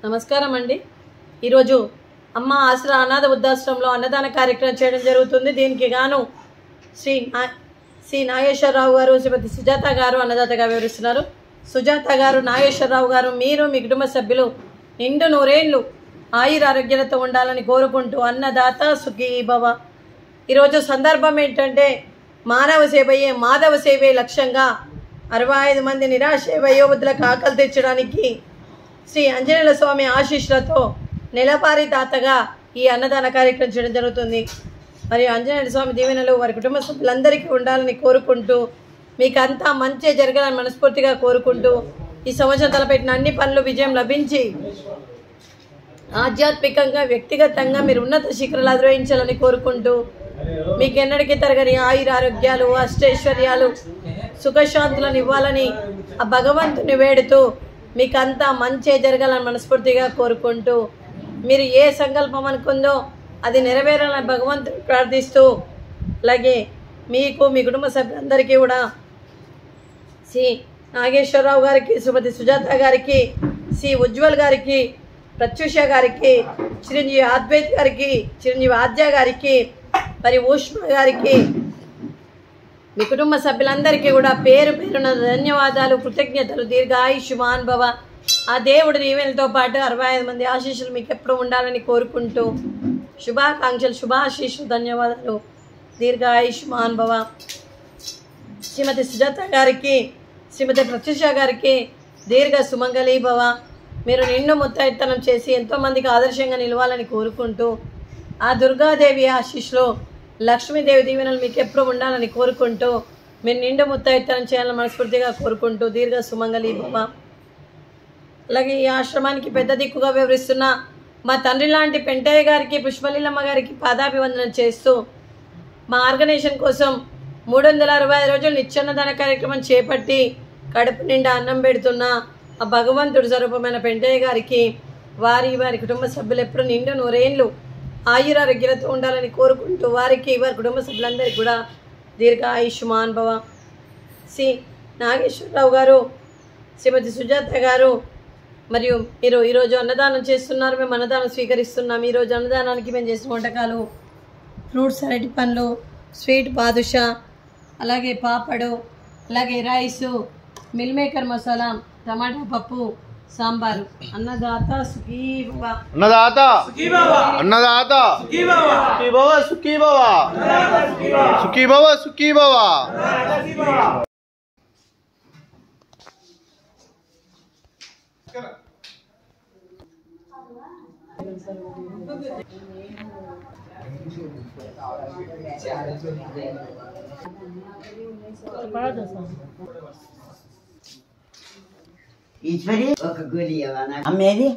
నమస్కారం అండి. ఈరోజు అమ్మ ఆసరా అనాథ వృద్ధాశ్రమంలో అన్నదాన కార్యక్రమం చేయడం జరుగుతుంది. దీనికి గాను శ్రీ నాగేశ్వరరావు గారు, శ్రీమతి సుజాత గారు అన్నదాతగా వివరిస్తున్నారు. సుజాత గారు, నాగేశ్వరరావు గారు, మీరు మీ కుటుంబ సభ్యులు నిండు నూరేళ్లు ఆయుర ఆరోగ్యాలతో ఉండాలని కోరుకుంటూ అన్నదాత సుఖీ భవ. ఈరోజు సందర్భం ఏంటంటే మానవ సేవయే మాధవ సేవే లక్ష్యంగా 65 మంది నిరాశ వయోవృద్ధులకు ఆకలి తెచ్చడానికి శ్రీ ఆంజనేయ స్వామి ఆశీస్సులతో నెలపారి తాతగా ఈ అన్నదాన కార్యక్రమం చేయడం జరుగుతుంది. మరియు ఆంజనేయ స్వామి దీవెనలు వారి కుటుంబ సభ్యులందరికీ ఉండాలని కోరుకుంటూ మీకు అంతా మంచి జరగాలని మనస్ఫూర్తిగా కోరుకుంటూ ఈ సంవత్సరం తలపెట్టిన అన్ని పనులు విజయం లభించి ఆధ్యాత్మికంగా వ్యక్తిగతంగా మీరు ఉన్నత శిఖరాలు అధిరోహించాలని కోరుకుంటూ మీకు ఎన్నటికీ తరగని ఆయురారోగ్యాలు అష్టైశ్వర్యాలు సుఖశాంతులను ఇవ్వాలని ఆ భగవంతుని వేడుతూ మీకు అంతా మంచి జరగాలని మనస్ఫూర్తిగా కోరుకుంటూ మీరు ఏ సంకల్పం అనుకుందో అది నెరవేరాలని భగవంతుని ప్రార్థిస్తూ అలాగే మీకు మీ కుటుంబ సభ్యులందరికీ కూడా శ్రీ నాగేశ్వరరావు గారికి, శ్రీమతి సుజాత గారికి, శ్రీ ఉజ్వల్ గారికి, ప్రత్యూష గారికి, చిరంజీవి అద్వైత్ గారికి, చిరంజీవి ఆద్య గారికి, మరి ఊష్మ గారికి, మీ కుటుంబ సభ్యులందరికీ కూడా పేరు పేరున ధన్యవాదాలు, కృతజ్ఞతలు. దీర్ఘాయుష్మాన్ భవ. ఆ దేవుడి దీవెనలతో పాటు 65 మంది ఆశీస్సులు మీకు ఎప్పుడు ఉండాలని కోరుకుంటూ శుభాకాంక్షలు, శుభాశీస్సులు, ధన్యవాదాలు. దీర్ఘాయుష్మాన్ భవ. శ్రీమతి సుజాత గారికి, శ్రీమతి ప్రత్యూష గారికి దీర్ఘ సుమంగళీ భవ. మీరు నిండు ముత్తైతనం చేసి ఎంతోమందికి ఆదర్శంగా నిలవాలని కోరుకుంటూ ఆ దుర్గాదేవి ఆశీస్సులో లక్ష్మీదేవి దీవెనలు మీకు ఎప్పుడు ఉండాలని కోరుకుంటూ మీరు నిండు ముత్తైతనం చేయాలని మనస్ఫూర్తిగా కోరుకుంటూ దీర్ఘ సుమంగళీ భవ. అలాగే ఈ ఆశ్రమానికి పెద్ద దిక్కుగా వివరిస్తున్న మా తండ్రి లాంటి పెంటయ్య గారికి, పుష్పలీలమ్మ గారికి పాదాభివందనం చేస్తూ మా ఆర్గనైజేషన్ కోసం 365 రోజులు నిత్యాన్నదాన కార్యక్రమం చేపట్టి కడుపు నిండా అన్నం పెడుతున్న ఆ భగవంతుడి స్వరూపమైన పెంటయ్య గారికి, వారి కుటుంబ సభ్యులు ఎప్పుడు నిండు నూరేళ్ళు ఆయురారోగ్యాలతో ఉండాలని కోరుకుంటూ వారికి, వారి కుటుంబ సభ్యులందరికీ కూడా దీర్ఘ ఆయుష్మాన్ భవ. శ్రీ నాగేశ్వరరావు గారు, శ్రీమతి సుజాత గారు, మరియు మీరు ఈరోజు అన్నదానం చేస్తున్నారు. మేము అన్నదానం స్వీకరిస్తున్నాం. ఈరోజు అన్నదానానికి మేము చేసిన వంటకాలు ఫ్రూట్స్, అరటి పండ్లు, స్వీట్ బాదుషా, అలాగే పాపడు, అలాగే రైసు, మిల్ మేకర్ మసాలా, టమాటా పప్పు, సాంబారు. అన్నదాత సుఖీ భవ. అన్నదాత సుఖీ భవ. అన్నదాత సుఖీ భవ. సుఖీ భవ. సుఖీ భవ. సుఖీ భవ. సుఖీ భవ. ఈశ్వరి ఒక గోలి అమ్మేది